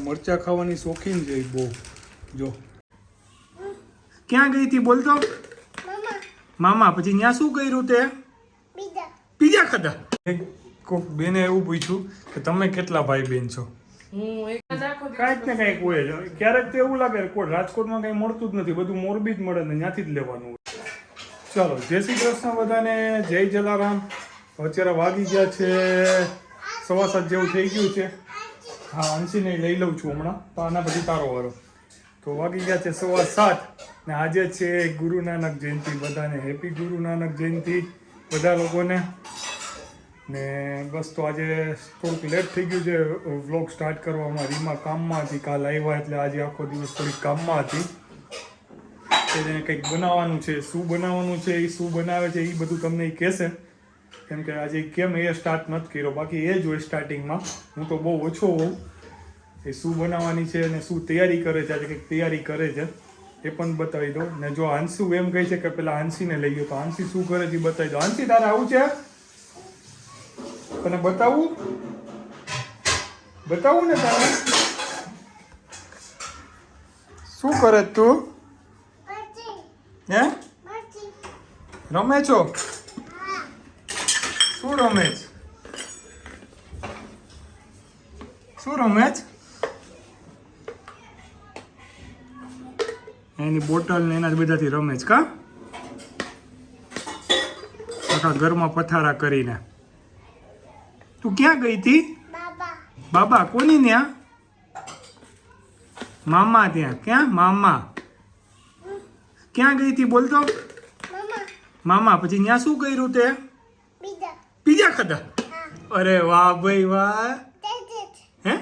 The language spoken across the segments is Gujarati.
મરચા ખાવાની શોખીન છે બહુ. જો ક્યાં ગઈ હતી બોલતો? મામા. પછી ત્યાં શું કર્યું તે? પીઝા ખાધા. કોક બેને એવું પૂછ્યું કે તમે કેટલા ભાઈ બેન છો? કાંઈક ને કાંઈક હોય છે. ક્યારેક તો એવું લાગે કોઈ રાજકોટમાં કંઈ મળતું જ નથી, બધું મોરબી જ મળે ને ત્યાંથી જ લેવાનું હોય. ચાલો, જય શ્રી કૃષ્ણ બધાને, જય જલારામ. અત્યારે વાગી ગયા છે 7:15 જેવું થઈ ગયું છે. હા, અંશીને લઈ લઉં છું હમણાં, તો આના પછી તારો વારો. તો વાગી ગયા છે 7:15 ને આજે છે ગુરુ નાનક જયંતિ. બધાને હેપી ગુરુ નાનક જયંતિ બધા લોકોને. ને બસ તો આજે થોડુંક લેટ થઈ ગયું છે વ્લોગ સ્ટાર્ટ કરવામાં. રીમા કામમાં હતી, કાલ આવ્યા એટલે આજે આખો દિવસ થોડીક કામમાં હતી. એને કંઈક બનાવવાનું છે, શું બનાવવાનું છે, એ શું બનાવે છે એ બધું તમને એ કહેશે. કેમ કે આજે કેમ એ સ્ટાર્ટ નથી કર્યો, બાકી એ જ હોય સ્ટાર્ટિંગમાં. હું તો બહુ ઓછો હોઉં. એ શું બનાવવાની છે અને શું તૈયારી કરે છે, આજે કંઈક તૈયારી કરે છે એ પણ બતાવી દો. ને જો હાંસુ એમ કહે છે કે પેલા હાંસીને લઈ ગયો, તો હાંસી શું કરે છે એ બતાવી દો. હાંસી તારે આવું છે? તને બતાવું ને તારે? શું કરે તું? હે રમે છો? શું રમે છે? શું રમે છે? એની બોટલ ને એના જ બધાથી રમે છે કા? આખા ઘરમાં પથારા કરીને. તું ક્યાં ગઈ હતી? બાબા કોની ત્યાં? મામા ત્યાં. ક્યાં મામા? ક્યાં ગઈ હતી બોલતો? મામા. પછી ત્યાં શું કર્યું તે? પીઝા ખાધા. અરે વાહ ભાઈ વાહ. હે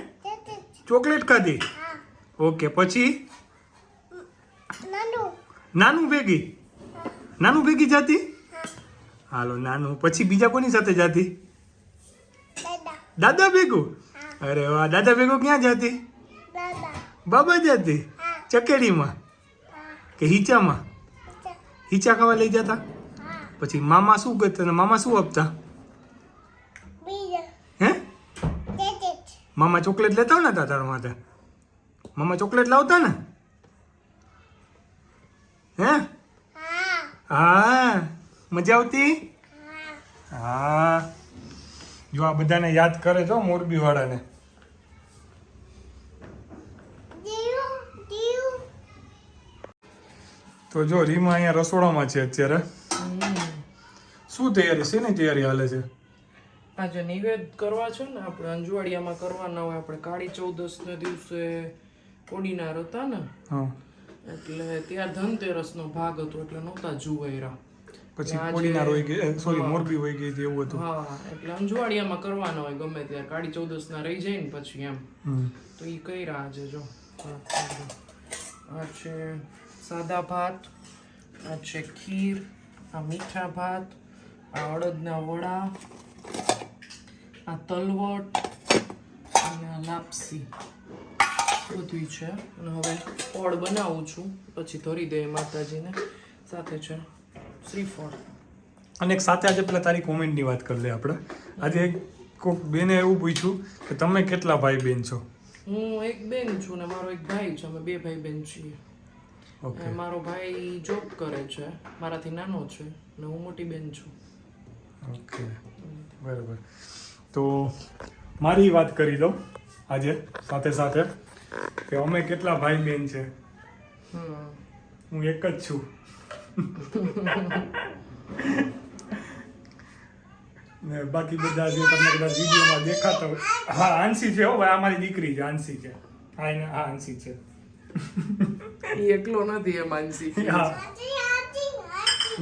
ચોકલેટ ખાધી? ઓકે. પછી નાનું ભેગી જાતી? હાલો નાનું. પછી બીજા કોની સાથે જાતી? દાદા ભેગું? અરે વાહ. દાદા ભેગો ક્યાં જાતી? બાબા જાતી? ચકેડીમાં કે હિંચામાં? હિંચા ખાવા લઈ જતા? પછી મામા શું કરતા ને મામા શું આપતા? હે મામા ચોકલેટ લેતા ને તારા માટે? મામા ચોકલેટ લાવતા ને? હે હા મજા આવતી? હા. જો આ બધાને યાદ કરે છો મોરબી વાળાને. તો જો રીમા અહીંયા રસોડામાં છે અત્યારે. શું તૈયારી છે? ને તૈયારી હાલે છે? આજે નિવેદ કરવા છે ને, આપણે અંજવાડિયામાં કરવાના હોય. આપણે કાળી ચૌદસ ને દિવસે કોડીનાર હતા ને, એટલે ત્યાં ધનતેરસનો ભાગ હતો એટલે નહોતા જુવાયરા. પછી કોડીનાર હોય ગઈ, સોરી મોરબી હોય ગઈ એવું હતું. હા, એટલે અંજવાડિયામાં કરવાના હોય ગમે ત્યારે. કાળી ચૌદસ ના રહી જાય ને પછી એમ. તો એ કર્યા આજે. જો આ છે સાદા ભાત, આ છે ખીર, આ મીઠા ભાત, આ અડદના વડા, આ તલવટ અને આ લાપસી બધું છે. અને હવે ફળ બનાવું છું, પછી ધરી દે માતાજીને. સાથે છે શ્રીફળ. અને એક સાથે આજે પેલા તારી કોમેન્ટની વાત કરી લે આપણે. આજે કોઈક બેને એવું પૂછ્યું કે તમે કેટલા ભાઈ બેન છો? હું એક બેન છું ને મારો એક ભાઈ છે. અમે 2 ભાઈ બેન છીએ. ઓકે. મારો ભાઈ જોબ કરે છે, મારાથી નાનો છે, ને હું મોટી બેન છું. ઓકે બરાબર. તો મારી વાત કરી દઉં આજે સાથે સાથે કે અમે કેટલા ભાઈ બેન છે. હું એક જ છું. ને બાકી બધા જે તમને કદાચ વિડીયોમાં દેખાતા હોય. હા આંસી છે. હો ભાઈ, આ મારી દીકરી છે, આંસી છે. હા એને હા આંસી છે. એ એકલો નથી એ માનસી. હા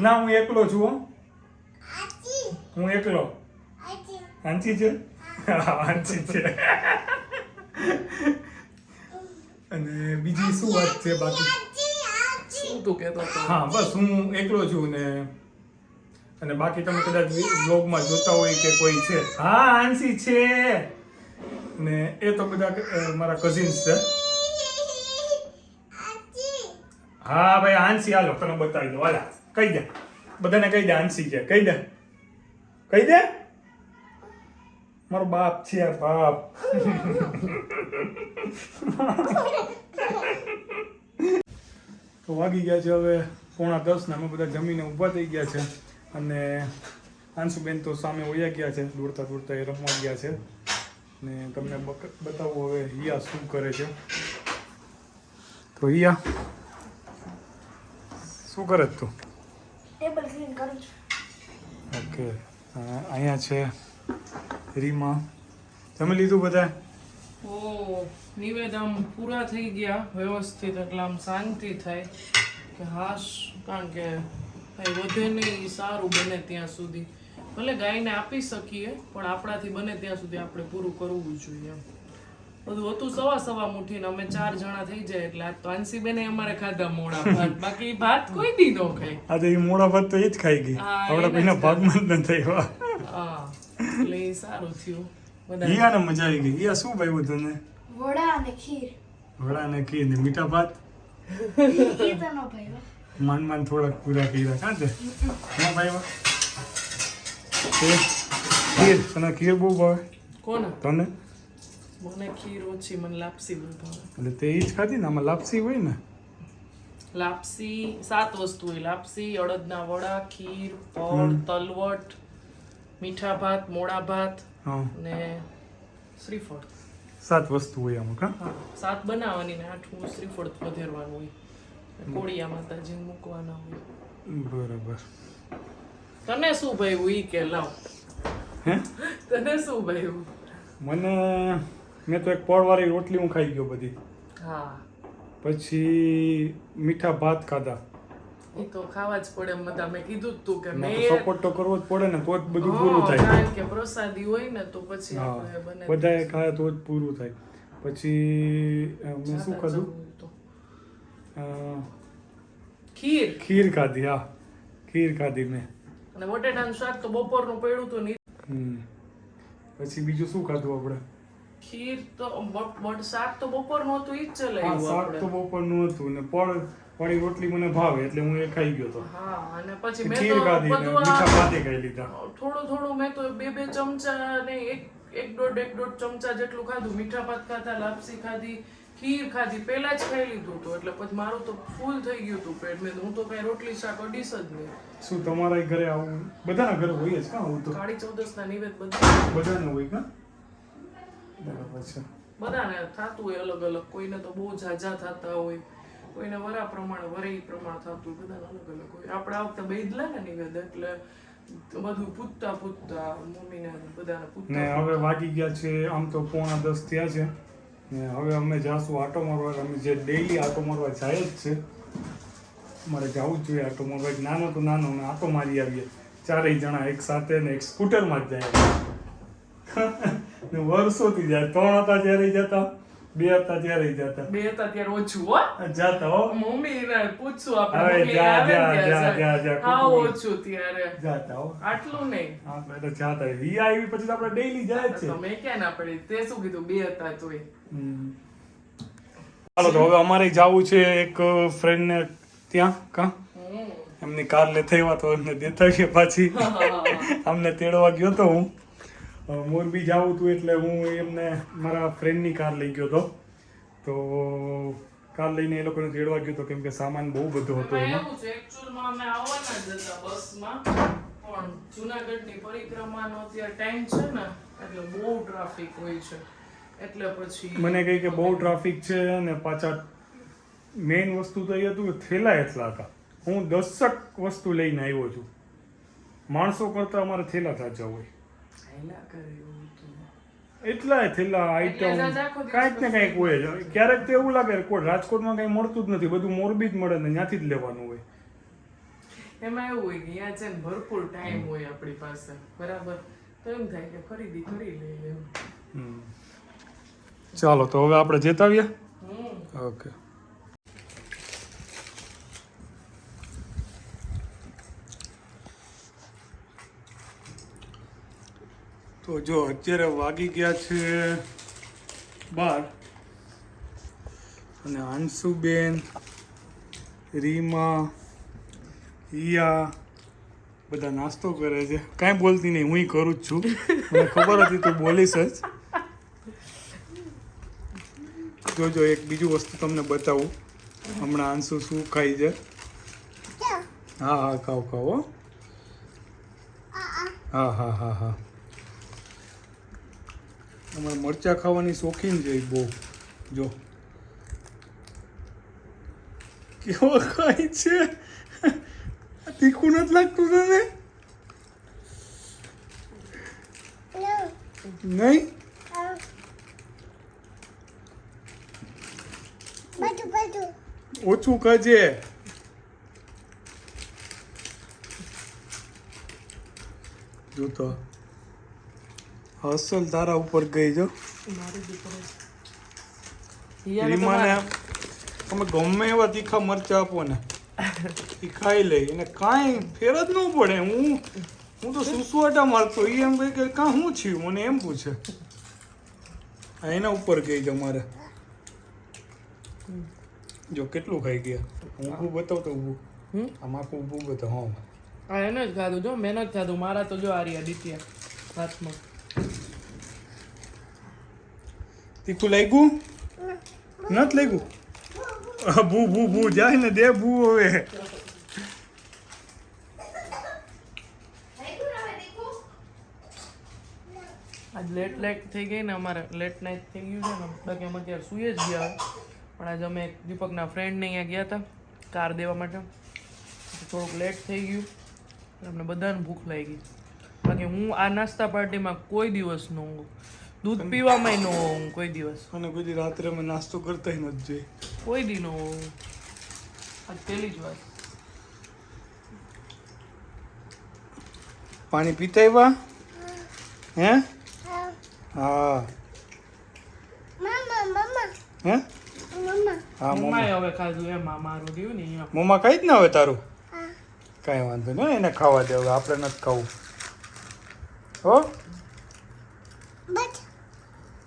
ના હું એકલો છું. હો હું એકલો. આંસી છે? હા આંસી છે. અને બીજી શું વાત છે બાકી? શું તું કહેતો હતો? હા બસ હું એકલો છું ને. અને બાકી તમે કદાચ બ્લોગમાં જોતા હોય કે કોઈ છે. હા આંસી છે ને એ તો બધા મારા કઝિન્સ છે. હા ભાઈ આંસી. હાલો તને બતાવી દો. હાલા કહી દે, બધાને કહી દે આંસી છે. કહી દે મારો બાપ છે આ બાપ. તો વાગી ગયા છે હવે 9:45 ને અમે બધા જમીને ઊભા થઈ ગયા છે અને આંશુબેન તો સામે વયા ગયા છે, દોડતા દોડતા એ રમવા ગયા છે ને તમને બતાવું હવે હિયા શું કરે છે. તો હિયા શું કરે તું? ટેબલ ક્લીન કરું છું. ઓકે, અહીંયા છે રીમા. જમી લીધું બધા? ઓ નિવેદ આમ પૂરા થઈ ગયા વ્યવસ્થિત, એટલે આમ શાંતિ થાય કે હાશ, કારણ કે ભાઈ વધે નહીં, સારું બને ત્યાં સુધી. ભલે ગાયને આપી શકીએ પણ આપણાથી બને ત્યાં સુધી આપણે પૂરું કરવું જોઈએ. એમ બધું હતું સવા મુઠ્ઠીને અમે 4 જણા થઈ જાય એટલે આજ તો આંશીબેને અમારે ખાધા મોડા ભાત, બાકી ભાત કોઈ દી ન ખાય. આજે એ મોડા ભાત તો એ જ ખાઈ ગઈ, હા, આપણા કોઈના ભાગમાં જ ન થયા. હા એટલે એ સારું થયું. બધા હિયાને મજા આવી ગઈ. હિયા શું ભાવ્યું તને? વડા અને ખીર. વડા ને ખીર ને મીઠા ભાત એ તો ન ભાઈ. માન થોડાક પૂરા કર્યા. કાં છે હા ભાઈ? ખીર, તને ખીર બહુ ભાવે? કોને? તને? મને ખીર ઓછી, મને લાપસી બહુ ભાવે. એટલે તે ઈ જ ખાધી ને, આમાં લાપસી હોય ને. લાપસી 7 વસ્તુ હોય: લાપસી, અડદના વડા, ખીર, પડ, તલવટ, મીઠા ભાત, મોડા ભાત હા, ને શ્રીફળ. 7 વસ્તુ હોય આમાં. કાં? હા, 7 બનાવવાની ને 8 શ્રીફળ વધેરવાનું હોય. કોળિયા માતાજીને મૂકવાના હોય. બરાબર. તને શું ભાવ્યું ઈ કે લાવ? હે? તને શું ભાવ્યું? મેં તો એક પડવાળી રોટલી હું ખાઈ ગયો બધી. હા, પછી મીઠા ભાત ખાધા. એ તો ખાવા જ પડે. બધા મેં કીધું જ તું કે મેં સપોર્ટ તો કરવો જ પડે ને, તો જ બધું પૂરું થાય. કારણ કે પ્રસાદી હોય ને તો પછી હા, આપણે બને બધાએ ખાય તો જ પૂરું થાય. પછી મેં શું ખાધું? ખીર ખીર ખાધી. હા, ખીર ખાધી મેં. અને બટેટાનું શાક તો બપોરનું પડ્યું હતું ને. પછી બીજું શું ખાધું આપણે? ખીર તો શાક તો બપોરનું હતું, ઈ જ હા, ચલાવ્યું શાક આપણે. તો બપોરનું હતું ને વાળી રોટલી મને ભાવે એટલે હું એ ખાઈ ગયો તો. હા, અને પછી મેં ખીર તો ખાધી ને બધું મીઠા ભાતે ખાઈ લીધા. થોડું મેં તો 2 ચમચા ને એક દોઢ ચમચા જેટલું ખાધું. મીઠા ભાત ખાધા, લાપસી ખાધી, ખીર ખાધી, પહેલા જ ખાઈ લીધું હતું એટલે પછી મારું તો ફૂલ થઈ ગયું હતું પેટ. મેં હું તો કઈ રોટલી શાક અડીશ જ નહીં. શું તમારા ઘરે આવું? બધાના ઘરે હોય જ કાં આવું તો? કાળી ચૌદસના નિવેદ બધાને હોય કાં? બરાબર છે. બધાને થતું હોય અલગ અલગ. કોઈને તો બહુ ઝાઝા થતા હોય, કોઈને વરા પ્રમાણે વરઈ પ્રમાણ થતું હોય, બધાને અલગ અલગ હોય. આપણે આ વખતે બૈદલા ને નિવેદ એટલે બધું પૂછતા મમ્મીને બધાને ને પૂછતા. હવે વાગી ગયા છે આમ તો 9:45 થયા છે ને હવે અમે જાશું આટો મારવા. અમે જે ડેઈલી આટો મારવા જાય જ છે, અમારે જવું જ જોઈએ આટો મારવા. એક નાનો તો નાનો ને આટો મારી આવીએ 4 જણા એક સાથે ને એક સ્કૂટરમાં જ જાય. ને વર્ષોથી જાય. 3 હતા ત્યારે જતા, 2 હતા ત્યારે જતા. 2 હતા ત્યારે ઓછું હો જાતા હો. મમ્મીને પૂછશું હવે આપણે. જા, આવે ને જા, ત્યારે જા, જાય. જા. હા, ઓછું ત્યારે જાતા હો. આટલું નહીં. આપણે તો જાતા. રિયા આવી પછી તો આપણે ડેઈલી જાય જ છે. તમે ક્યાં ના પડી? તે શું કીધું 2 હતા તોય. ચાલો તો હવે અમારે જવું છે એક ફ્રેન્ડને ત્યાં. કાં એમની કાર લેતા આવ્યા તો એમને દેતા ગયા પાછી. અમને તેડવા ગયો તો હું. મોરબી જાવું હતું એટલે હું એમને મારા ફ્રેન્ડની કાર લઈ ગયો હતો. તો કાર લઈને એ લોકોને તેડવા ગયો હતો કેમ કે સામાન બહુ બધો હતો એમાં. એવું છે એકચ્યુઅલમાં અમે આવવાના જ હતા બસમાં, પણ જૂનાગઢની પરિક્રમાનો અત્યારે ટાઈમ છે ને એટલે બહુ ટ્રાફિક હોય છે એટલે પછી મને કહી કે બહુ ટ્રાફિક છે ને પાછા મેઇન વસ્તુ તો એ હતું કે થેલા એટલા હતા. હું 10 વસ્તુ લઈને આવ્યો છું. માણસો કરતા અમારે થેલા તાજા હોય. એટલા થેલા આઈટમ કાંઈક ને કાંઈક હોય જ. ક્યારેક તો એવું લાગે કોઈ રાજકોટમાં કંઈ મળતું જ નથી, બધું મોરબી જ મળે ને ત્યાંથી જ લેવાનું હોય. એમાં એવું હોય કે અહીંયા છે ને ભરપૂર ટાઈમ હોય આપણી પાસે, બરાબર, તો એમ થાય કે ખરીદી કરી લઈએ એમ. ચાલો તો હવે આપણે જતા આવ્યા. ઓકે. તો જો અત્યારે વાગી ગયા છે 12 અને અંશુબેન, રીમા, હિયા બધા નાસ્તો કરે છે. કાંઈ બોલતી નહીં, હું કરું જ છું. મને ખબર હતી તું બોલીશ જ. જોજો એક બીજું વસ્તુ તમને બતાવું. હમણાં આંસુ શું ખાઈ છે. હા હા ખાઓ ખાઓ હો. હા હા હા હા. અમારે મરચાં ખાવાની શોખીન છે બહુ. જો કેવો ખાય છે. તીખું નથી લાગતું તને? નહીં ઓછું ખાજે. જો તો અસલ તારા ઉપર ગઈ જો. રીમાને તમે ગમે એવા તીખા મરચા આપો ને એ ખાઈ લે, એને કાંઈ ફેર જ ન પડે. હું તો સુસવાટા મારતો, એ એમ કહે કે કાં શું થયું, મને એમ પૂછે. આ એના ઉપર ગઈ છે મારે. જો કેટલું ખાઈ ગયા. હું ઊભું બતાવતો ઊભું. આમ આખું ઊભું બતાવ. હા એને જ ખાધું જો, મહેનત ખાધું. મારા તો જો આ રહ્યા આદિત્ય હાથમાં. તીખું લાગ્યું? નથી લાગ્યું? ભૂ ભૂ ભૂ જાય ને દે ભૂ હવે. આજ લેટ થઈ ગઈ ને, અમારે લેટ નાઇટ થઈ ગયું છે ને, બાકી અમે અત્યારે સૂઈ જ ગયા. પણ આજે અમે દીપકના ફ્રેન્ડને અહીંયા ગયા હતા કાર દેવા માટે. થોડુંક લેટ થઈ ગયું, અમને બધાને ભૂખ લાગી. બાકી હું આ નાસ્તા પાર્ટીમાં કોઈ દિવસ ન ઊંઘું, દૂધ પીવામાં ન ઊંઘું કોઈ દિવસ. અને કોઈ દી રાત્રે અમે નાસ્તો કરતા નથી જોઈ. કોઈ દી ન ઊંઘું. આજ પહેલી જ વાત. પાણી પીતા આવ્યા? હે? હા. હે? હા મમ્માએ હવે ખાધું એમાં મારું રહ્યું ને અહીંયા. મમ્મા ખાઈ જ ના હવે તારું? કાંઈ વાંધો નહીં, એને ખાવા દે. હવે આપણે નથી ખાવું હો.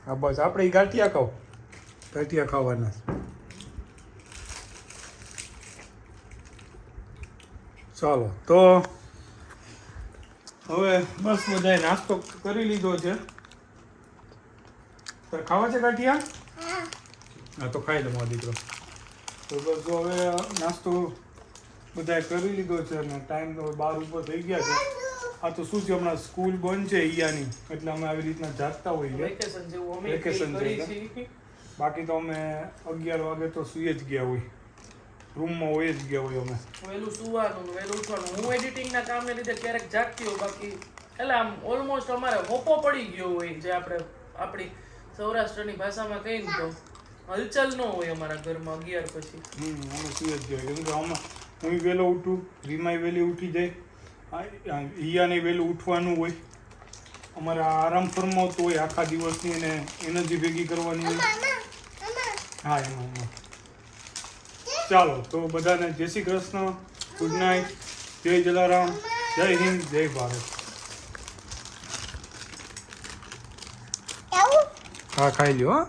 હા બસ આપણે એ ગાંઠિયા ખાવ. ગાંઠિયા ખાવાના. ચાલો તો હવે બસ બધાએ નાસ્તો કરી લીધો છે. તારે ખાવા છે ગાંઠિયા? હા તો ખાઈ લો મારો દીકરો. તો બસ જો હવે નાસ્તો બધાએ કરી લીધો છે અને ટાઈમ તો 12 ઉપર થઈ ગયા છે. આ તો શું છે, હમણાં સ્કૂલ બંધ છે ઈયાની, એટલે અમે આવી રીતના જાગતા હોઈએ. વેકેશન જેવું અમે વેકેશન કરી છે. છે. બાકી તો અમે 11 વાગે તો સૂઈ જ ગયા હોય, રૂમમાં હોય જ ગયા હોય અમે. વહેલું સુવાનું ને વહેલું ઉઠવાનું. હું એડિટિંગના કામને લીધે ક્યારેક જાગતી હોઉં, બાકી એટલે આમ ઓલમોસ્ટ અમારે હોપો પડી ગયો હોય, જે આપણે આપણી સૌરાષ્ટ્રની ભાષામાં કહીએ ને તો હલચલ ન હોય અમારા ઘરમાં 11 પછી. અમે સૂઈ જ ગયા કેમ કે આમાં હું વહેલો ઉઠું, રીમાય વહેલી ઉઠી જાય, ઈયાને વહેલું ઉઠવાનું હોય. અમારે આરામ ફરમાવતો હોય આખા દિવસની, અને એનર્જી ભેગી કરવાની હોય. હા એમાં. ચાલો તો બધાને જય શ્રી કૃષ્ણ, ગુડ નાઇટ, જય જલારામ, જય હિન્દ, જય ભારત. હા ખાઈ લ્યો. હા